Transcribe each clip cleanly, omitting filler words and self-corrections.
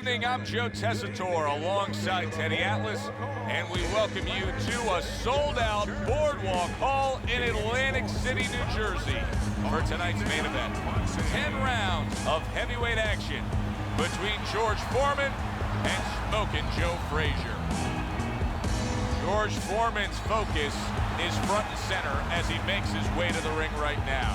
evening, I'm Joe Tessitore alongside Teddy Atlas, and we welcome you to a sold-out Boardwalk Hall in Atlantic City, New Jersey for tonight's main event. 10 rounds of heavyweight action between George Foreman and Smokin' Joe Frazier. George Foreman's focus is front and center as he makes his way to the ring right now.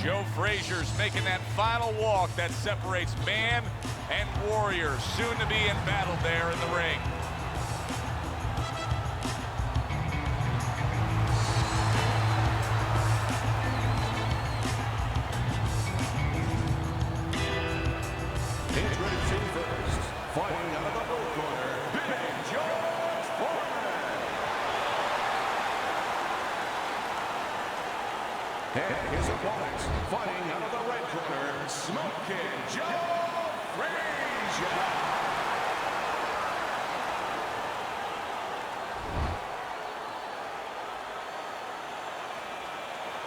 Joe Frazier's making that final walk that separates man and warrior, soon to be in battle there in the ring. Introducing first, fighting out of the blue corner, Big George Foreman. And his opponent, fighting out of the red corner, Smokin' Joe Frazier.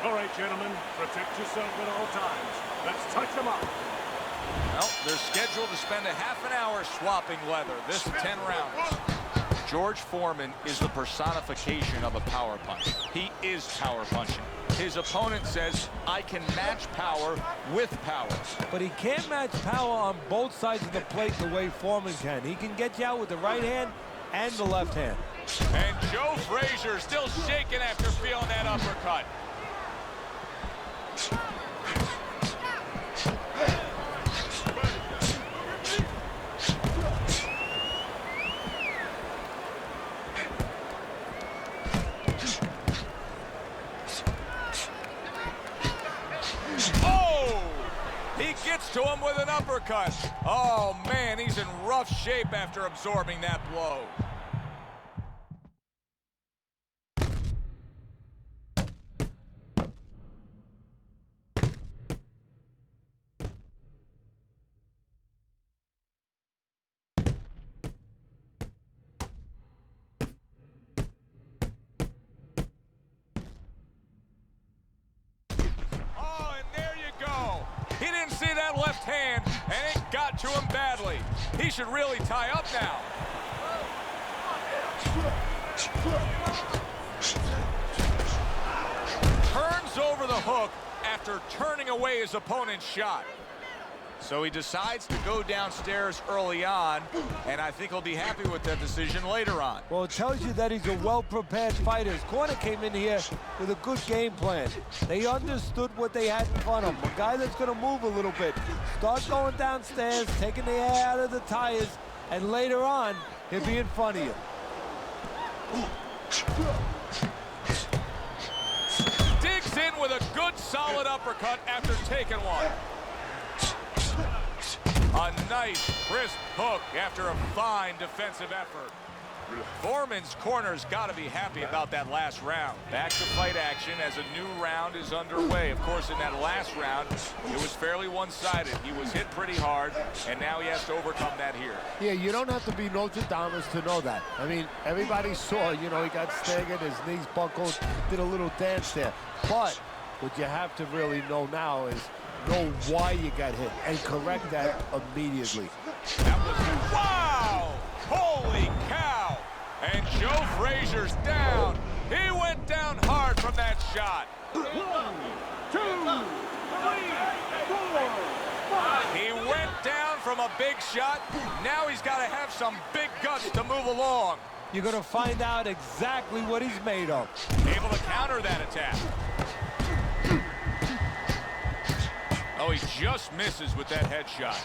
All right, gentlemen, protect yourself at all times. Let's touch them up. Well, they're scheduled to spend a half an hour swapping leather. This 10 rounds. George Foreman is the personification of a power punch. He is power punching. His opponent says, I can match power with power. But he can't match power on both sides of the plate the way Foreman can. He can get you out with the right hand and the left hand. And Joe Frazier still shaking after feeling that uppercut. He gets to him with an uppercut. Oh, man, he's in rough shape after absorbing that blow. He didn't see that left hand, and it got to him badly. He should really tie up now. Turns over the hook after turning away his opponent's shot. So he decides to go downstairs early on, and I think he'll be happy with that decision later on. Well, it tells you that he's a well-prepared fighter. His corner came in here with a good game plan. They understood what they had in front of them. A guy that's going to move a little bit. Start going downstairs, taking the air out of the tires, and later on, he'll be in front of you. Digs in with a good, solid uppercut after taking one. A nice, crisp hook after a fine defensive effort. Foreman's corner's got to be happy about that last round. Back to fight action as a new round is underway. Of course, in that last round, it was fairly one-sided. He was hit pretty hard, and now he has to overcome that here. Yeah, you don't have to be Nostradamus to know that. I mean, everybody saw, you know, he got staggered, his knees buckled, did a little dance there. But what you have to really know now is know why you got hit and correct that immediately. That was, wow! Holy cow! And Joe Frazier's down. He went down hard from that shot. 1, 2, 3, 4, 5. He went down from a big shot. Now he's got to have some big guts to move along. You're going to find out exactly what he's made of. Able to counter that attack. Oh, he just misses with that headshot.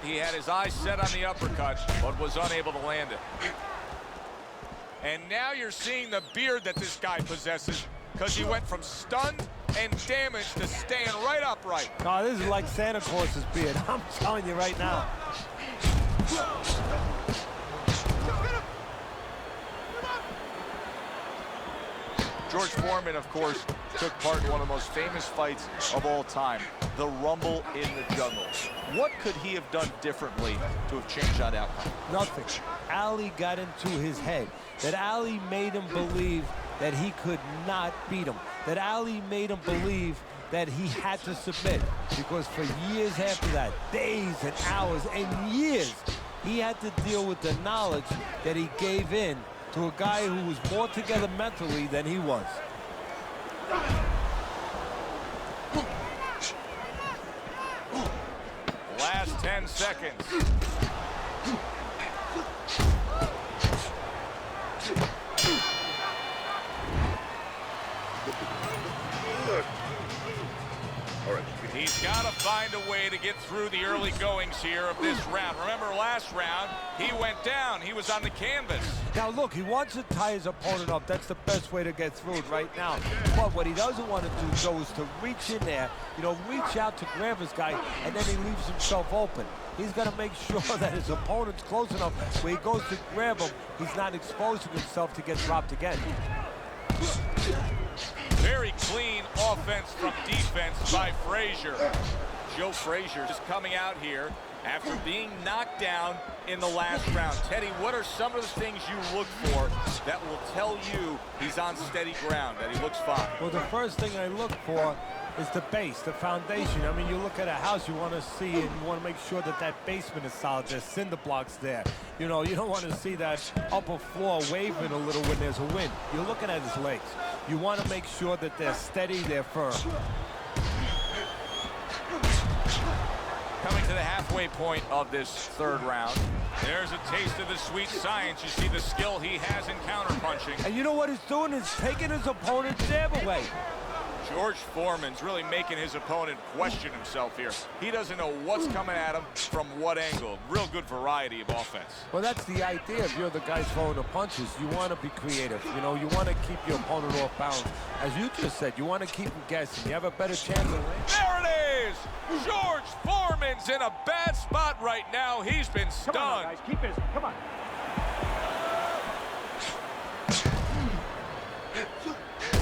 He had his eyes set on the uppercut, but was unable to land it. And now you're seeing the beard that this guy possesses, because he went from stunned and damaged to staying right upright. Oh, this is like Santa Claus's beard. I'm telling you right now. George Foreman, of course, took part in one of the most famous fights of all time, the Rumble in the Jungle. What could he have done differently to have changed that outcome? Nothing. Ali got into his head. That Ali made him believe that he could not beat him. That Ali made him believe that he had to submit. Because for years after that, days and hours and years, he had to deal with the knowledge that he gave in to a guy who was more together mentally than he was. Last 10 seconds. He's got to find a way to get through the early goings here of this round. Remember, last round, he went down. He was on the canvas. Now, look, he wants to tie his opponent up. That's the best way to get through it right now. But what he doesn't want to do, Joe, is to reach in there, reach out to grab his guy, and then he leaves himself open. He's got to make sure that his opponent's close enough where he goes to grab him, he's not exposing himself to get dropped again. Very clean offense from defense by Frazier. Joe Frazier just coming out here after being knocked down in the last round. Teddy, what are some of the things you look for that will tell you he's on steady ground, that he looks fine? Well, the first thing I look for is the base, the foundation. I mean, you look at a house, you want to see and you want to make sure that that basement is solid. There's cinder blocks there. You don't want to see that upper floor waving a little when there's a wind. You're looking at his legs. You want to make sure that they're steady, they're firm. Coming to the halfway point of this third round. There's a taste of the sweet science. You see the skill he has in counterpunching. And you know what he's doing? Is taking his opponent's jab away. George Foreman's really making his opponent question himself here. He doesn't know what's coming at him from what angle. Real good variety of offense. Well, that's the idea. If you're the guy throwing the punches, you want to be creative. You want to keep your opponent off balance. As you just said, you want to keep him guessing. You have a better chance of winning. There it is! George Foreman's in a bad spot right now. He's been stunned. Come on, guys. Keep busy. Come on.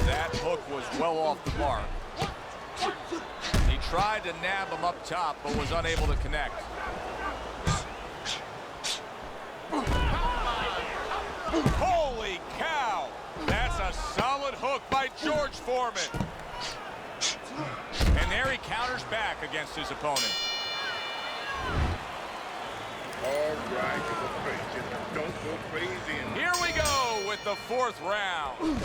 That hook was well off the mark. He tried to nab him up top, but was unable to connect. Holy cow! That's a solid hook by George Foreman. And there he counters back against his opponent. All right, don't go crazy. Here we go with the fourth round.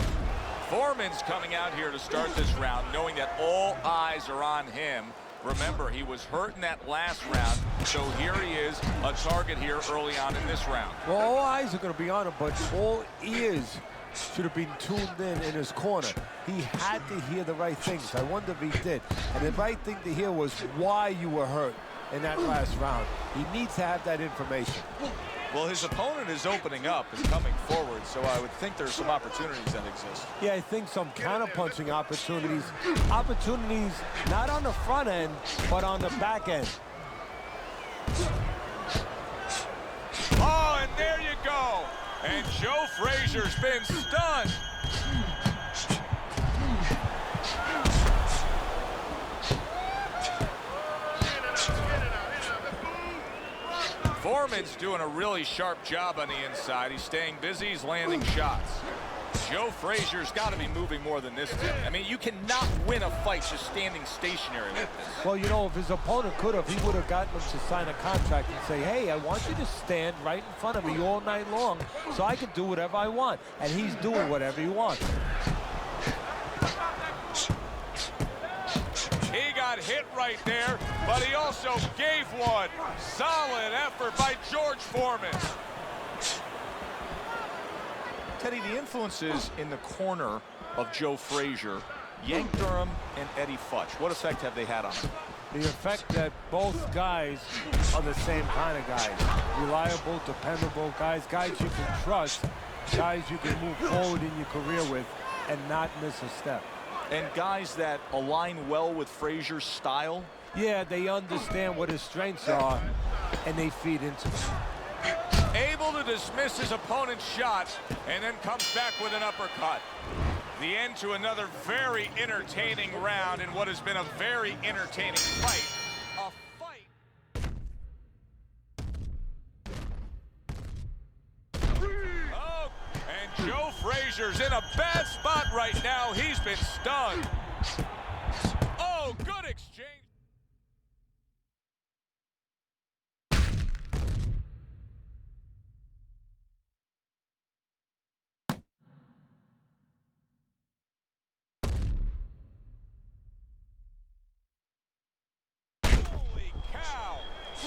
Foreman's coming out here to start this round, knowing that all eyes are on him. Remember, he was hurt in that last round, so here he is, a target here early on in this round. Well, all eyes are going to be on him, but all ears should have been tuned in his corner. He had to hear the right things. I wonder if he did. And the right thing to hear was why you were hurt in that last round. He needs to have that information. Well, his opponent is opening up and coming forward, so I would think there's some opportunities that exist. Yeah, I think some counterpunching opportunities. Opportunities not on the front end, but on the back end. Oh, and there you go. And Joe Frazier's been stunned. Foreman's doing a really sharp job on the inside. He's staying busy. He's landing shots. Joe Frazier's got to be moving more than this. I mean, you cannot win a fight just standing stationary like this. Well, if his opponent could have, he would have gotten him to sign a contract and say, hey, I want you to stand right in front of me all night long so I can do whatever I want. And he's doing whatever he wants. He got hit right there, but he also gave one. Solid effort by George Foreman. Teddy, the influences in the corner of Joe Frazier, Yank Durham and Eddie Futch, what effect have they had on him? The effect that both guys are the same kind of guys. Reliable, dependable guys you can trust, guys you can move forward in your career with and not miss a step. And guys that align well with Frazier's style? Yeah, they understand what his strengths are, and they feed into them. Able to dismiss his opponent's shot, and then comes back with an uppercut. The end to another very entertaining round in what has been a very entertaining fight. A fight. Oh, and Joe Frazier's in a bad spot right now. He's been stunned. Oh, good exchange.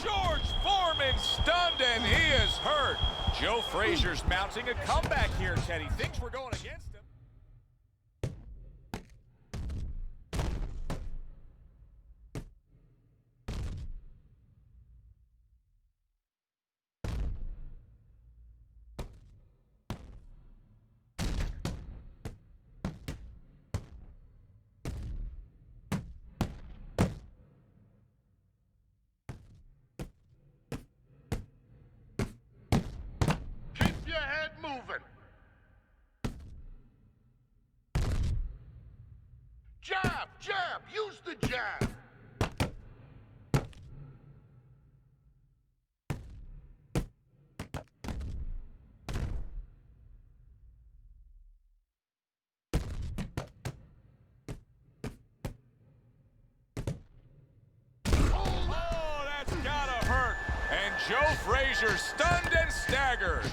George Foreman stunned and he is hurt. Joe Frazier's mounting a comeback here, Teddy. Things were going against him. Moving. Jab, jab, use the jab. Oh, that's gotta hurt. And Joe Frazier stunned and staggered.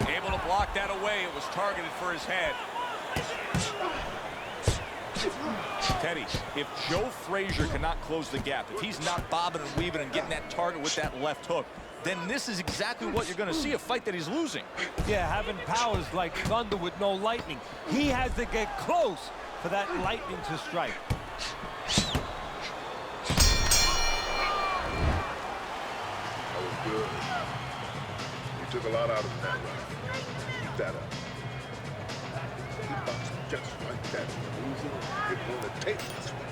Able to block that away. It was targeted for his head. Teddy, if Joe Frazier cannot close the gap, if he's not bobbing and weaving and getting that target with that left hook, then this is exactly what you're going to see, a fight that he's losing. Yeah, having powers like thunder with no lightning. He has to get close for that lightning to strike. That was good. You took a lot out of that round. Keep that up. He boxed just like that. Losing, it won't take this one.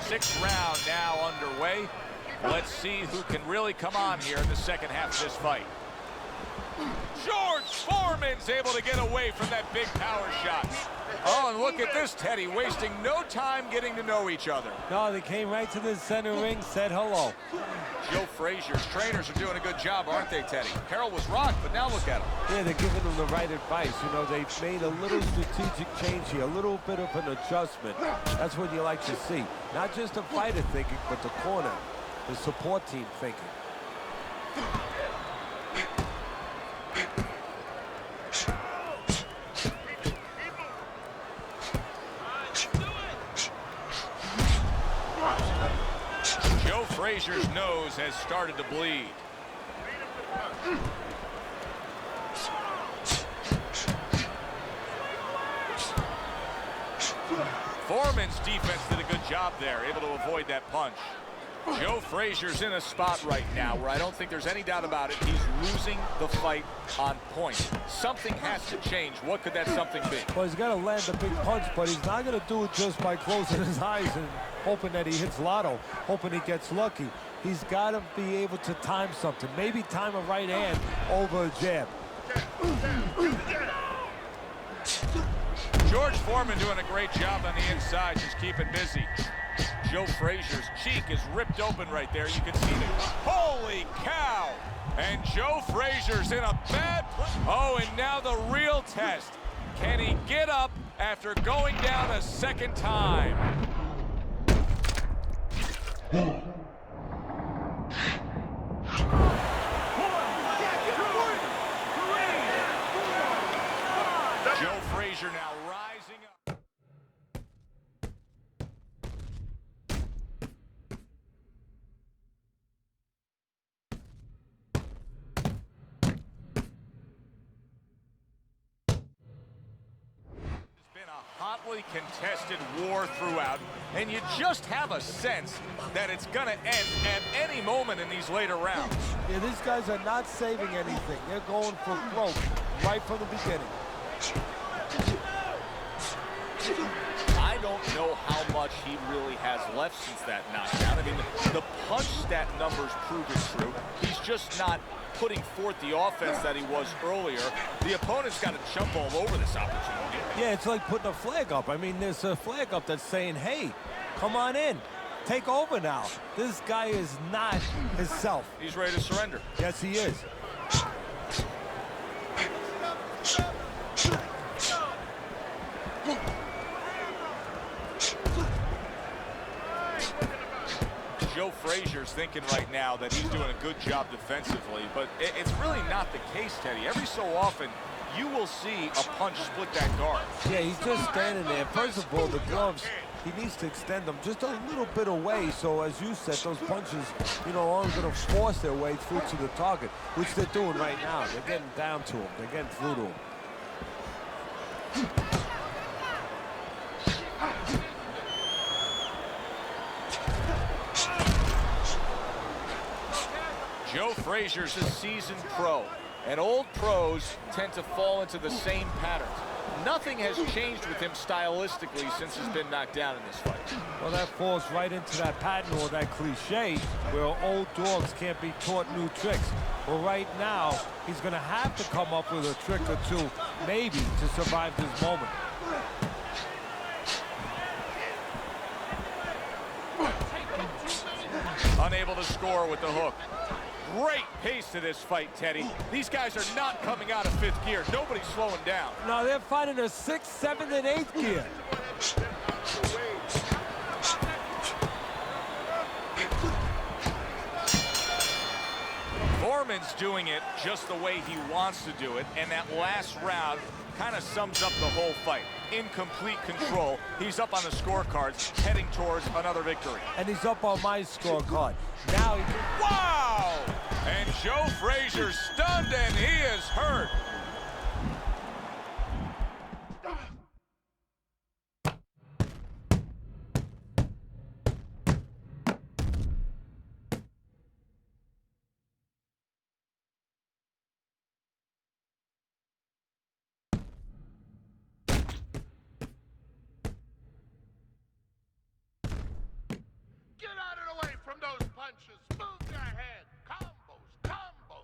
Sixth round now underway. Let's see who can really come on here in the second half of this fight. George Foreman's able to get away from that big power shot. Oh, and look at this, Teddy, wasting no time getting to know each other. No, they came right to the center ring, said hello. Joe Frazier's trainers are doing a good job, aren't they, Teddy? Harold was rocked, but now look at him. Yeah, they're giving them the right advice. You know, they've made a little strategic change here, a little bit of an adjustment. That's what you like to see. Not just the fighter thinking, but the corner, the support team thinking. Frazier's nose has started to bleed. Foreman's defense did a good job there, able to avoid that punch. Joe Frazier's in a spot right now where I don't think there's any doubt about it. He's losing the fight on point. Something has to change. What could that something be? Well, he's got to land a big punch, but he's not going to do it just by closing his eyes and hoping that he hits lotto, hoping he gets lucky. He's got to be able to time something. Maybe time a right hand over a jab. George Foreman doing a great job on the inside, just keeping busy. Joe Frazier's cheek is ripped open right there. You can see it. Holy cow! And Joe Frazier's in a bad place. Oh, and now the real test. Can he get up after going down a second time? Joe Frazier now rising up. It's been a hotly contested war throughout, and you just have a sense that it's going to end at any moment in these later rounds. Yeah, these guys are not saving anything. They're going for broke right from the beginning. I don't know how much he really has left since that knockdown. I mean, the punch stat numbers prove it true. He's just not putting forth the offense that he was earlier. The opponent's got to jump all over this opportunity. Yeah, it's like putting a flag up. I mean, there's a flag up that's saying, hey, come on in. Take over now. This guy is not himself. He's ready to surrender. Yes, he is. Joe Frazier's thinking right now that he's doing a good job defensively, but it's really not the case, Teddy. Every so often, you will see a punch split that guard. Yeah, he's just standing there. First of all, the gloves, he needs to extend them just a little bit away. So as you said, those punches, you know, aren't going to force their way through to the target, which they're doing right now. They're getting down to him. They're getting through to him. Joe Frazier's a seasoned pro, and old pros tend to fall into the same patterns. Nothing has changed with him stylistically since he's been knocked down in this fight. Well, that falls right into that pattern or that cliche where old dogs can't be taught new tricks. Well, right now, he's going to have to come up with a trick or two, maybe, to survive this moment. Unable to score with the hook. Great pace to this fight, Teddy. These guys are not coming out of fifth gear. Nobody's slowing down. No, they're fighting a 6th, 7th, and 8th gear. Foreman's doing it just the way he wants to do it, and that last round kind of sums up the whole fight. In complete control. He's up on the scorecards, heading towards another victory. And he's up on my scorecard. Now he can... Wow! And Joe Frazier stunned and he is hurt. Get out of the way from those punches. Move your head. Combos, combos.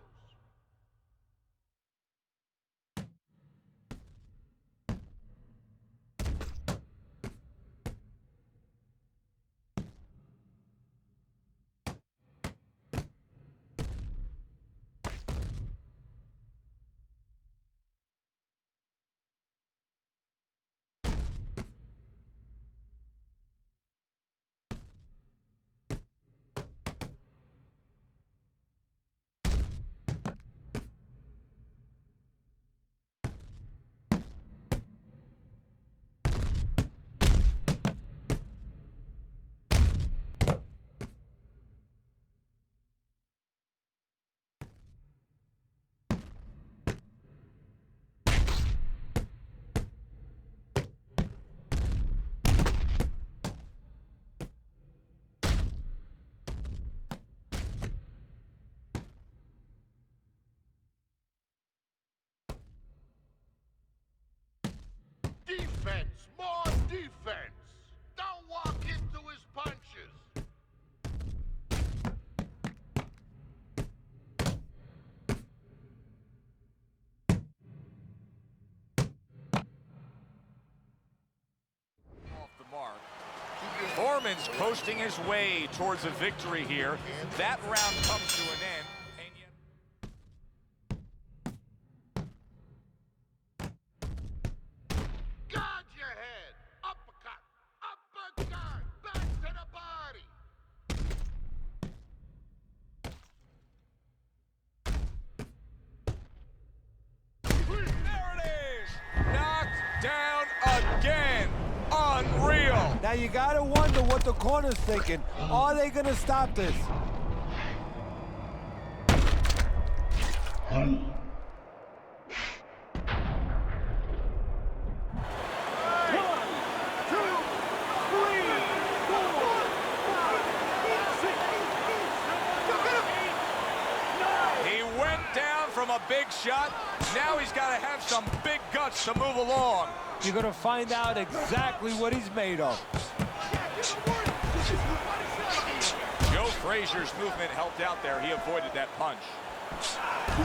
Defense, more defense. Don't walk into his punches. Off the mark. Foreman's coasting his way towards a victory here. That round comes to an end. And yet... Guard your head. Uppercut, uppercut. Back to the body. There it is! Knocked down again. Unreal. Now you got to wonder what the corner's thinking. Are they going to stop this? He went down from a big shot. Now he's got to have some big guts to move along. You're going to find out exactly what he's made of. Joe Frazier's movement helped out there. He avoided that punch.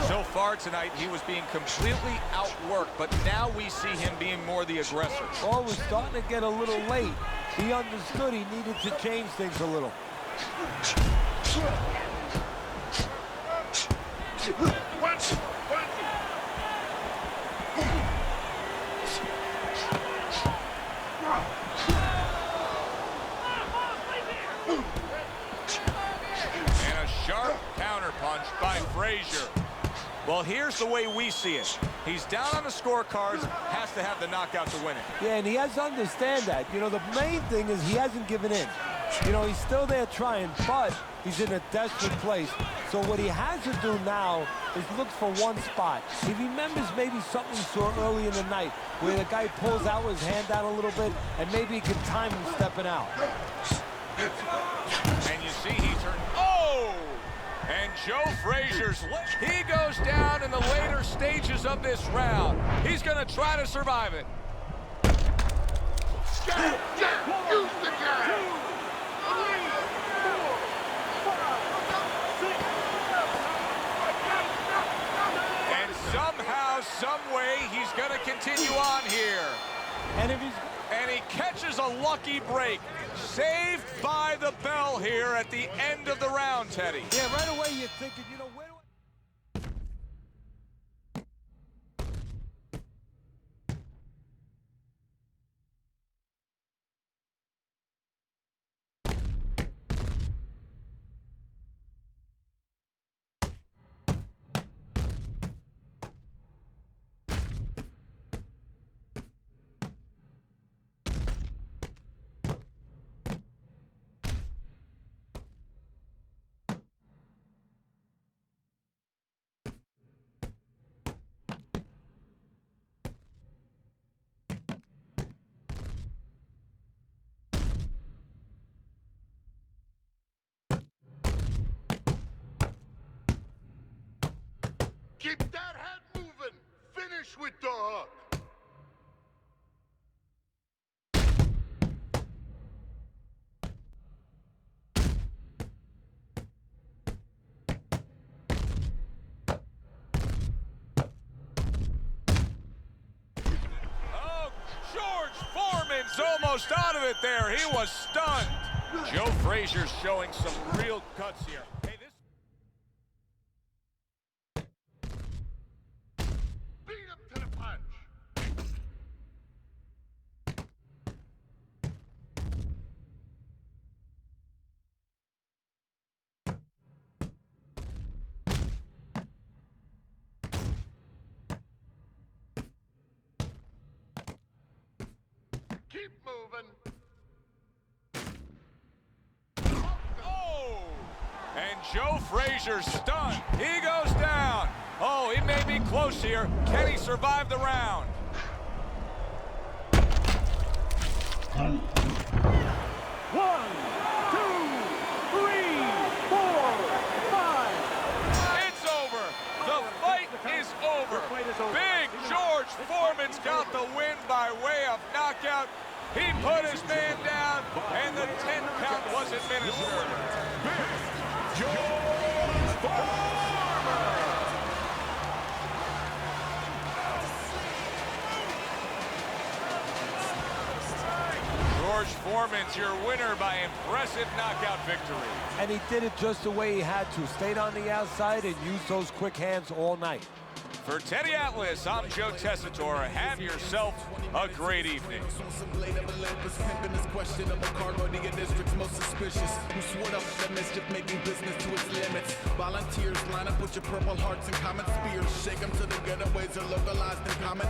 So far tonight, he was being completely outworked, but now we see him being more the aggressor. Oh, it was starting to get a little late. He understood he needed to change things a little. Sharp counter punch by Frazier. Well, here's the way we see it. He's down on the scorecards, has to have the knockout to win it. Yeah, and he has to understand that. You know, the main thing is he hasn't given in. You know, he's still there trying, but he's in a desperate place. So what he has to do now is look for one spot. He remembers maybe something he saw early in the night where the guy pulls out his hand down a little bit, and maybe he can time him stepping out. And you see he turned. Oh! And Joe Frazier's, he goes down in the later stages of this round. He's going to try to survive it. And somehow, some way, he's going to continue on here. And he catches a lucky break. Saved by the bell here at the end of the round, Teddy. Yeah, right away you're thinking, you know, where do I... Keep that head moving. Finish with the hook. Oh, George Foreman's almost out of it there. He was stunned. Joe Frazier's showing some real guts here. Hey, this... Beat him to the punch. Keep moving. Oh! And Joe Frazier's stunned. He goes down. Oh, it may be close here. Can he survive the round? One, two, three, four, five. It's over. The fight is over. Big George Foreman's got the win by way of knockout. He put his man down, and the 10 count was administered. George Foreman! George Foreman's your winner by impressive knockout victory. And he did it just the way he had to. Stayed on the outside and used those quick hands all night. For Teddy Atlas, I'm Joe Tessitore. Have yourself a great evening. Volunteers line up with your purple hearts and common spears. Shake them to the getaways are localized and common.